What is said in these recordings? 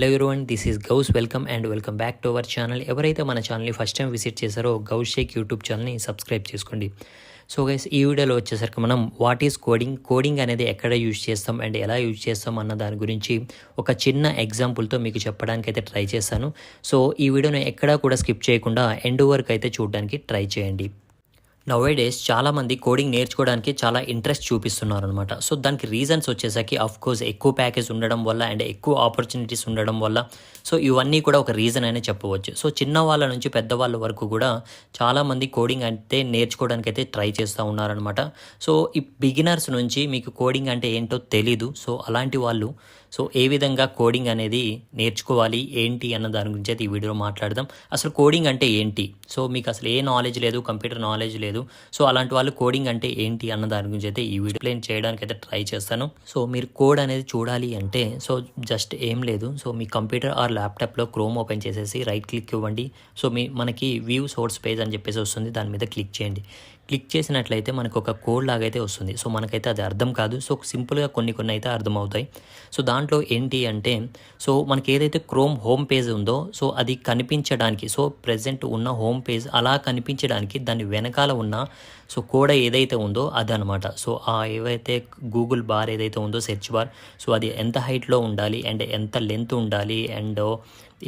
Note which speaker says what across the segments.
Speaker 1: Hello everyone, this is Ghouse. Welcome back to our channel. ఎవరైతే మన ఛానల్ని ఫస్ట్ టైం విజిట్ చేశారో గౌస్ షేక్ యూట్యూబ్ ఛానల్ని సబ్స్క్రైబ్ చేసుకోండి. సో గైస్, ఈ వీడియోలో వచ్చేసరికి మనం వాట్ ఈస్ కోడింగ్ అనేది ఎక్కడ యూజ్ చేస్తాం అండ్ ఎలా యూజ్ చేస్తాం అన్న దాని గురించి ఒక చిన్న ఎగ్జాంపుల్తో మీకు చెప్పడానికి అయితే ట్రై చేశాను. సో ఈ వీడియోని ఎక్కడా కూడా స్కిప్ చేయకుండా ఎండ్ వరకు అయితే చూడడానికి ట్రై చేయండి. నౌవేడేస్ చాలామంది కోడింగ్ నేర్చుకోవడానికి చాలా ఇంట్రెస్ట్ చూపిస్తున్నారు అనమాట. సో దానికి రీజన్స్ వచ్చేసరికి కోర్స్ ఎక్కువ ప్యాకేజ్ ఉండడం వల్ల అండ్ ఎక్కువ ఆపర్చునిటీస్ ఉండడం వల్ల. సో ఇవన్నీ కూడా ఒక రీజన్ అనే చెప్పవచ్చు. సో చిన్న వాళ్ళ నుంచి పెద్దవాళ్ళ వరకు కూడా చాలామంది కోడింగ్ అంటే నేర్చుకోవడానికి అయితే ట్రై చేస్తూ ఉన్నారనమాట. సో ఈ బిగినర్స్ నుంచి మీకు కోడింగ్ అంటే ఏంటో తెలీదు. సో అలాంటి వాళ్ళు ఏ విధంగా కోడింగ్ అనేది నేర్చుకోవాలి ఏంటి అన్న దాని గురించి అయితే ఈ వీడియోలో మాట్లాడదాం. అసలు కోడింగ్ అంటే ఏంటి, సో మీకు అసలు ఏ నాలెడ్జ్ లేదు, కంప్యూటర్ నాలెడ్జ్ లేదు. సో అలాంటి వాళ్ళు కోడింగ్ అంటే ఏంటి అన్న దాని గురించి అయితే ఈ వీడియో ఎక్స్ప్లెయిన్ చేయడానికి అయితే ట్రై చేస్తాను. సో మీరు కోడ్ అనేది చూడాలి అంటే జస్ట్ ఏం లేదు. సో మీ కంప్యూటర్ ఆర్ ల్యాప్టాప్లో క్రోమ్ ఓపెన్ చేసేసి రైట్ క్లిక్ ఇవ్వండి. సో మనకి వ్యూ సోర్స్ పేజ్ అని చెప్పేసి వస్తుంది, దాని మీద క్లిక్ చేయండి. క్లిక్ చేసినట్లయితే మనకు ఒక కోడ్ లాగా అయితే వస్తుంది. సో మనకైతే అది అర్థం కాదు. సో సింపుల్గా కొన్ని అయితే అర్థమవుతాయి. సో దాంట్లో ఏంటి అంటే మనకి ఏదైతే క్రోమ్ హోమ్ పేజ్ ఉందో సో అది కనిపించడానికి, సో ప్రెజెంట్ ఉన్న హోమ్ పేజ్ అలా కనిపించడానికి దాని వెనకాల ఉన్న కోడ్ ఏదైతే ఉందో అదనమాట. సో ఏవైతే గూగుల్ బార్ ఏదైతే ఉందో సెర్చ్ బార్, సో అది ఎంత హైట్లో ఉండాలి అండ్ ఎంత లెంత్ ఉండాలి అండ్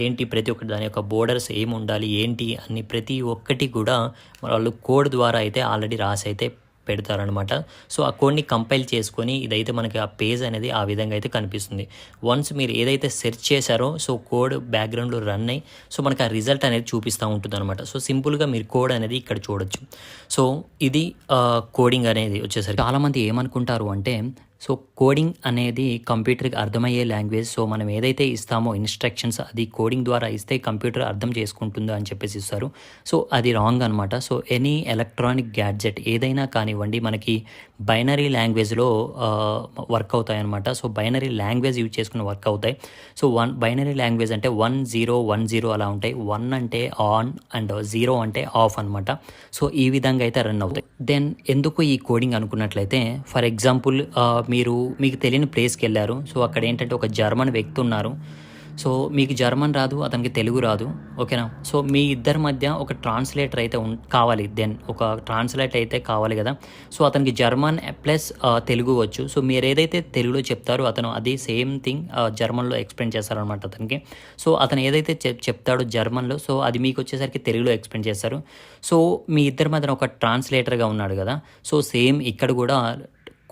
Speaker 1: ఏంటి ప్రతి ఒక్కటి దాని యొక్క బోర్డర్స్ ఏమి ఉండాలి ఏంటి అని ప్రతి ఒక్కటి కూడా వాళ్ళు కోడ్ ద్వారా అయితే ఆల్రెడీ రాసి అయితే పెడతారనమాట. సో ఆ కోడ్ని కంపైల్ చేసుకొని ఇదైతే మనకి ఆ పేజ్ అనేది ఆ విధంగా అయితే కనిపిస్తుంది. వన్స్ మీరు ఏదైతే సెర్చ్ చేశారో కోడ్ బ్యాక్గ్రౌండ్లో రన్ అయ్యి మనకి ఆ రిజల్ట్ అనేది చూపిస్తూ ఉంటుంది అనమాట. సో సింపుల్గా మీరు కోడ్ అనేది ఇక్కడ చూడొచ్చు. సో ఇది కోడింగ్ అనేది వచ్చేసరికి చాలామంది ఏమనుకుంటారు అంటే కోడింగ్ అనేది కంప్యూటర్కి అర్థమయ్యే లాంగ్వేజ్. సో మనం ఏదైతే ఇస్తామో ఇన్స్ట్రక్షన్స్ అది కోడింగ్ ద్వారా ఇస్తే కంప్యూటర్ అర్థం చేసుకుంటుందో అని చెప్పేసి ఇస్తారు. సో అది రాంగ్ అనమాట. సో ఎనీ ఎలక్ట్రానిక్ గ్యాడ్జెట్ ఏదైనా కానివ్వండి మనకి బైనరీ లాంగ్వేజ్లో వర్క్ అవుతాయి అనమాట. సో బైనరీ లాంగ్వేజ్ యూజ్ చేసుకుని వర్క్ అవుతాయి. సో బైనరీ లాంగ్వేజ్ అంటే 1010 అలా ఉంటాయి. 1 అంటే ఆన్ అండ్ 0 అంటే ఆఫ్ అనమాట. సో ఈ విధంగా అయితే రన్ అవుతాయి. దెన్ ఎందుకు ఈ కోడింగ్ అనుకున్నట్లయితే ఫర్ ఎగ్జాంపుల్ మీకు తెలియని ప్లేస్కి వెళ్ళారు. సో అక్కడ ఏంటంటే ఒక జర్మన్ వ్యక్తి ఉన్నారు. సో మీకు జర్మన్ రాదు, అతనికి తెలుగు రాదు, ఓకేనా. సో మీ ఇద్దరి మధ్య ఒక ట్రాన్స్లేటర్ అయితే కావాలి. దెన్ ఒక ట్రాన్స్లేటర్ అయితే కావాలి కదా. సో అతనికి జర్మన్ ప్లస్ తెలుగు వచ్చు. సో మీరు ఏదైతే తెలుగులో చెప్తారో అతను అదే సేమ్ థింగ్ జర్మన్లో ఎక్స్ప్లెయిన్ చేస్తారనమాట అతనికి. సో అతను ఏదైతే చెప్తాడో జర్మన్లో సో అది మీకు వచ్చేసరికి తెలుగులో ఎక్స్ప్లెయిన్ చేస్తారు. సో మీ ఇద్దరి మధ్యన ఒక ట్రాన్స్లేటర్గా ఉన్నాడు కదా. సో సేమ్ ఇక్కడ కూడా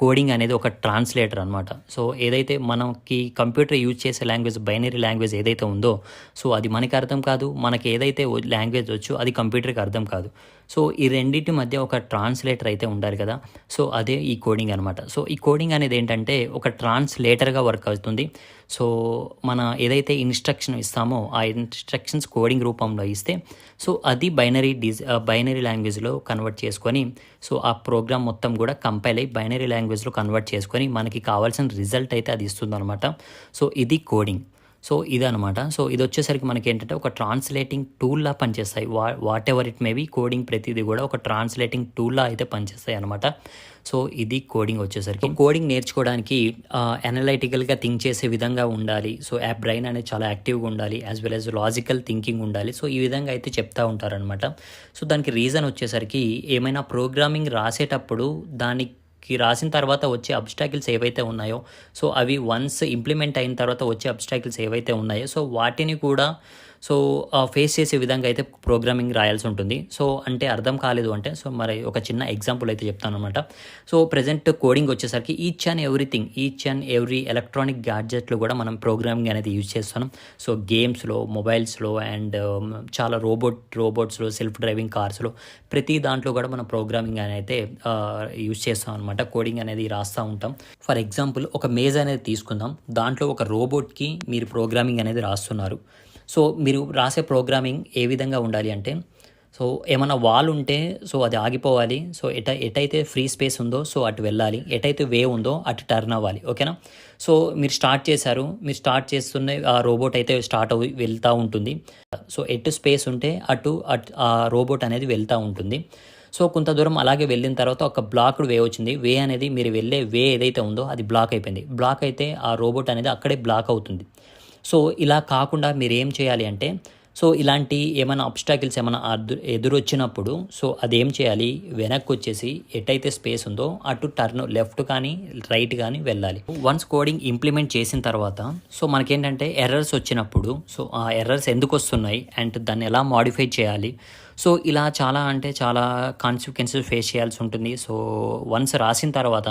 Speaker 1: కోడింగ్ అనేది ఒక ట్రాన్స్లేటర్ అనమాట. సో ఏదైతే మనకి కంప్యూటర్ యూజ్ చేసే లాంగ్వేజ్ బైనరీ లాంగ్వేజ్ ఏదైతే ఉందో సో అది మనకి అర్థం కాదు, మనకి ఏదైతే లాంగ్వేజ్ వచ్చో అది కంప్యూటర్కి అర్థం కాదు. సో ఈ రెండింటి మధ్య ఒక ట్రాన్స్లేటర్ అయితే ఉండాలి కదా. సో అదే ఈ కోడింగ్ అనమాట. సో ఈ కోడింగ్ అనేది ఏంటంటే ఒక ట్రాన్స్లేటర్గా వర్క్ అవుతుంది. సో మన ఏదైతే ఇన్స్ట్రక్షన్ ఇస్తామో ఆ ఇన్స్ట్రక్షన్స్ కోడింగ్ రూపంలో ఇస్తే సో అది బైనరీ లాంగ్వేజ్లో కన్వర్ట్ చేసుకొని సో ఆ ప్రోగ్రామ్ మొత్తం కూడా కంపైల్ అయ్యి బైనరీ లాంగ్వేజ్లో కన్వర్ట్ చేసుకొని మనకి కావాల్సిన రిజల్ట్ అయితే అది ఇస్తుంది అనమాట. సో ఇది కోడింగ్. సో ఇదనమాట. సో ఇది వచ్చేసరికి మనకి ఏంటంటే ఒక ట్రాన్స్లేటింగ్ టూల్లా పనిచేస్తాయి. Whatever it may be coding ప్రతిదీ కూడా ఒక ట్రాన్స్లేటింగ్ టూల్లా అయితే పనిచేస్తాయి అనమాట. సో ఇది కోడింగ్ వచ్చేసరికి. కోడింగ్ నేర్చుకోవడానికి అనలైటికల్గా థింక్ చేసే విధంగా ఉండాలి. సో బ్రెయిన్ అనేది చాలా యాక్టివ్గా ఉండాలి, as well as logical thinking ఉండాలి. సో ఈ విధంగా అయితే చెప్తూ ఉంటారనమాట. సో దానికి రీజన్ వచ్చేసరికి ఏమైనా ప్రోగ్రామింగ్ రాసేటప్పుడు దానికి రాసిన తర్వాత వచ్చే అబ్స్టాకిల్స్ ఏవైతే ఉన్నాయో సో అవి వన్స్ ఇంప్లిమెంట్ అయిన తర్వాత వచ్చే అబ్స్టాకిల్స్ ఏవైతే ఉన్నాయో సో వాటిని కూడా ఫేస్ చేసే విధంగా అయితే ప్రోగ్రామింగ్ రాయాల్సి ఉంటుంది. సో అంటే అర్థం కాలేదు అంటే మరి ఒక చిన్న ఎగ్జాంపుల్ అయితే చెప్తాను అనమాట. సో ప్రజెంట్ కోడింగ్ వచ్చేసరికి ఈచ్ అండ్ ఎవ్రీ ఎలక్ట్రానిక్ గ్యాడ్జెట్లో కూడా మనం ప్రోగ్రామింగ్ అనేది యూజ్ చేస్తున్నాం. సో గేమ్స్లో, మొబైల్స్లో అండ్ చాలా రోబోట్స్లో, సెల్ఫ్ డ్రైవింగ్ కార్స్లో ప్రతి దాంట్లో కూడా మనం ప్రోగ్రామింగ్ అనేది అయితే యూజ్ చేస్తాం అనమాట. కోడింగ్ అనేది రాస్తూ ఉంటాం. ఫర్ ఎగ్జాంపుల్ ఒక మేజ్ అనేది తీసుకుందాం. దాంట్లో ఒక రోబోట్కి మీరు ప్రోగ్రామింగ్ అనేది రాస్తున్నారు. సో మీరు రాసే ప్రోగ్రామింగ్ ఏ విధంగా ఉండాలి అంటే ఏమైనా వాల్ ఉంటే అది ఆగిపోవాలి. సో ఎటైతే ఫ్రీ స్పేస్ ఉందో అటు వెళ్ళాలి, ఎటైతే వే ఉందో అటు టర్న్ అవ్వాలి, ఓకేనా. సో మీరు స్టార్ట్ చేస్తున్న ఆ రోబోట్ అయితే స్టార్ట్ వెళ్తూ ఉంటుంది. సో ఎటు స్పేస్ ఉంటే అటు ఆ రోబోట్ అనేది వెళ్తూ ఉంటుంది. సో కొంత దూరం అలాగే వెళ్ళిన తర్వాత ఒక బ్లాక్డ్ వే వచ్చింది. వే అనేది మీరు వెళ్ళే వే ఏదైతే ఉందో అది బ్లాక్ అయిపోయింది. బ్లాక్ అయితే ఆ రోబోట్ అనేది అక్కడే బ్లాక్ అవుతుంది. సో ఇలా కాకుండా మీరు ఏం చేయాలి అంటే, సో ఇలాంటి ఏమైనా అబ్స్టాకిల్స్ ఏమైనా ఎదురొచ్చినప్పుడు సో అదేం చేయాలి, వెనక్కి వచ్చేసి ఎటైతే స్పేస్ ఉందో అటు టర్న్ లెఫ్ట్ కానీ రైట్ కానీ వెళ్ళాలి. వన్స్ కోడింగ్ ఇంప్లిమెంట్ చేసిన తర్వాత సో మనకేంటంటే ఎర్రర్స్ వచ్చినప్పుడు సో ఆ ఎర్రర్స్ ఎందుకు వస్తున్నాయి అండ్ దాన్ని ఎలా మాడిఫై చేయాలి, సో ఇలా చాలా అంటే చాలా కాన్సిక్వెన్సెస్ ఫేస్ చేయాల్సి ఉంటుంది. సో వన్స్ రాసిన తర్వాత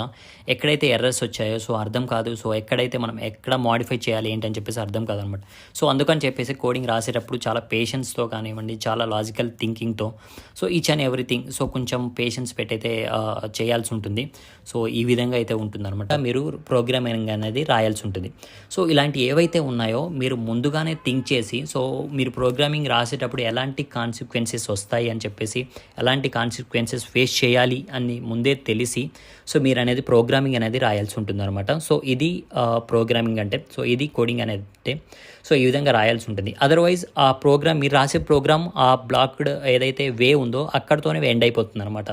Speaker 1: ఎక్కడైతే ఎర్రర్స్ వచ్చాయో సో అర్థం కాదు, సో ఎక్కడైతే మనం ఎక్కడ మాడిఫై చేయాలి ఏంటని చెప్పేసి అర్థం కాదనమాట. సో అందుకని చెప్పేసి కోడింగ్ రాసేటప్పుడు చాలా పేషెన్స్తో కానివ్వండి, చాలా లాజికల్ థింకింగ్తో so each and everything so కొంచెం పేషెన్స్ పెట్టయితే చేయాల్సి ఉంటుంది. సో ఈ విధంగా అయితే ఉంటుందన్నమాట. మీరు ప్రోగ్రామింగ్ అనేది రాయాల్సి ఉంటుంది. సో ఇలాంటి ఏవైతే ఉన్నాయో మీరు ముందుగానే థింక్ చేసి సో మీరు ప్రోగ్రామింగ్ రాసేటప్పుడు ఎలాంటి కాన్సిక్వెన్సెస్ వస్తాయి అని చెప్పేసి, ఎలాంటి కాన్సిక్వెన్సెస్ ఫేస్ చేయాలి అని ముందే తెలిసి సో మీరు అనేది ప్రోగ్రామింగ్ అనేది రాయాల్సి ఉంటుంది అనమాట. సో ఇది ప్రోగ్రామింగ్ అంటే, సో ఇది కోడింగ్ అనేది సో ఈ విధంగా రాయాల్సి ఉంటుంది. అదర్వైజ్ ఆ ప్రోగ్రామ్ మీరు రాసే ప్రోగ్రామ్ ఆ బ్లాక్డ్ ఏదైతే వే ఉందో అక్కడితోనే ఎండ్ అయిపోతుంది అనమాట.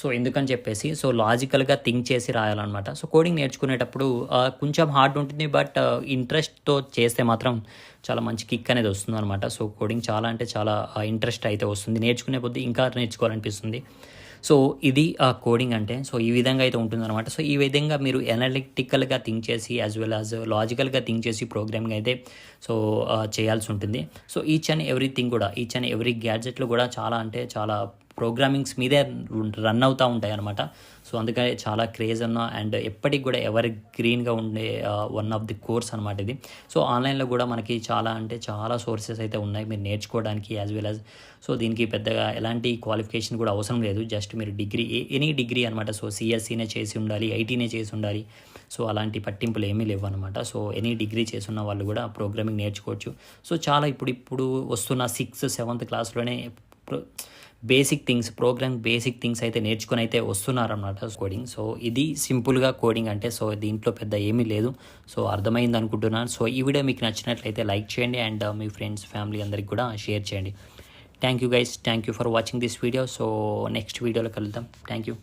Speaker 1: సో ఎందుకని చెప్పేసి సో లాజికల్గా థింక్ చేసి రాయాలన్నమాట. సో కోడింగ్ నేర్చుకునేటప్పుడు కొంచెం హార్డ్ ఉంటుంది, బట్ ఇంట్రెస్ట్తో చేస్తే మాత్రం చాలా మంచి కిక్ అనేది వస్తుంది అనమాట. సో కోడింగ్ చాలా అంటే చాలా ఇంట్రెస్ట్ అయితే వస్తుంది, నేర్చుకునే కొద్దీ ఇంకా నేర్చుకోవాలనిపిస్తుంది. సో ఇది కోడింగ్ అంటే సో ఈ విధంగా అయితే ఉంటుందన్నమాట. సో ఈ విధంగా మీరు అనలిటికల్గా థింక్ చేసి యాజ్ వెల్ యాజ్ లాజికల్గా థింక్ చేసి ప్రోగ్రామింగ్ అయితే సో చేయాల్సి ఉంటుంది. సో ఈచ్ అండ్ ఎవ్రీథింగ్ కూడా, ఈచ్ అండ్ ఎవ్రీ గ్యాడ్జెట్లు కూడా చాలా అంటే చాలా ప్రోగ్రామింగ్స్ మీదే రన్ అవుతూ ఉంటాయి అనమాట. సో అందుకని చాలా క్రేజ్ ఉన్న అండ్ ఎప్పటికి కూడా ఎవర్ గ్రీన్గా ఉండే వన్ ఆఫ్ ది కోర్స్ అనమాట ఇది. సో ఆన్లైన్లో కూడా మనకి చాలా అంటే చాలా సోర్సెస్ అయితే ఉన్నాయి మీరు నేర్చుకోవడానికి యాజ్ వెల్ యాజ్. సో దీనికి పెద్దగా ఎలాంటి క్వాలిఫికేషన్ కూడా అవసరం లేదు, జస్ట్ మీరు డిగ్రీ ఎనీ డిగ్రీ అనమాట. సో సిఎస్సీనే చేసి ఉండాలి, ఐటీనే చేసి ఉండాలి, సో అలాంటి పట్టింపులు ఏమీ లేవు అనమాట. సో ఎనీ డిగ్రీ చేస్తున్న వాళ్ళు కూడా ప్రోగ్రామింగ్ నేర్చుకోవచ్చు. సో చాలా ఇప్పుడు వస్తున్న 6th 7th క్లాస్లోనే basic things, program basic things అయితే నేర్చుకొని అయితే వస్తున్నారన్నమాట కోడింగ్. సో ఇది సింపుల్గా కోడింగ్ అంటే. సో దీంట్లో పెద్ద ఏమీ లేదు. సో అర్థమైంది అనుకుంటున్నాను. సో ఈ వీడియో మీకు నచ్చినట్లయితే లైక్ చేయండి అండ్ మీ ఫ్రెండ్స్ ఫ్యామిలీ అందరికి కూడా షేర్ చేయండి. Thank you guys, thank you for watching this video. So next వీడియోలో కలుద్దాం. Thank you.